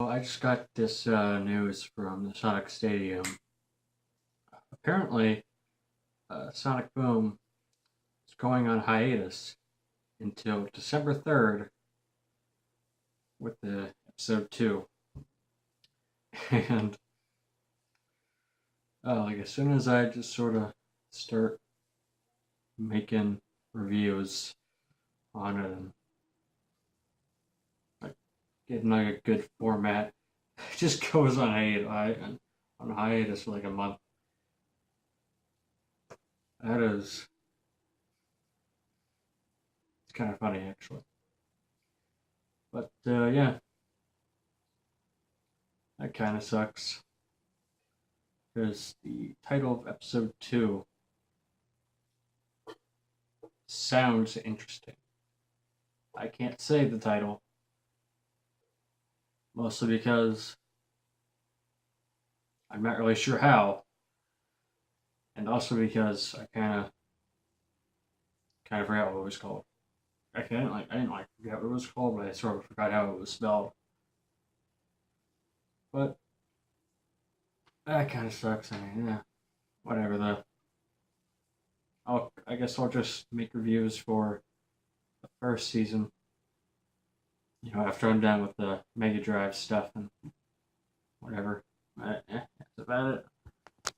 Well, I just got this news from the Sonic Stadium. Apparently, Sonic Boom is going on hiatus until December 3rd with the episode 2. And like as soon as I just sort of start making reviews on it and like getting like a good format, it just goes on hiatus for like a month. That is, it's kind of funny actually. But yeah, that kind of sucks because the title of episode 2 sounds interesting. I can't say the title, mostly because I'm not really sure how, and also because I kind of forgot what it was called. I didn't like forget what it was called, but I sort of forgot how it was spelled. But that kind of sucks. I mean, yeah, whatever. I guess I'll just make reviews for the first season. After I'm done with the Mega Drive stuff and whatever. That's about it.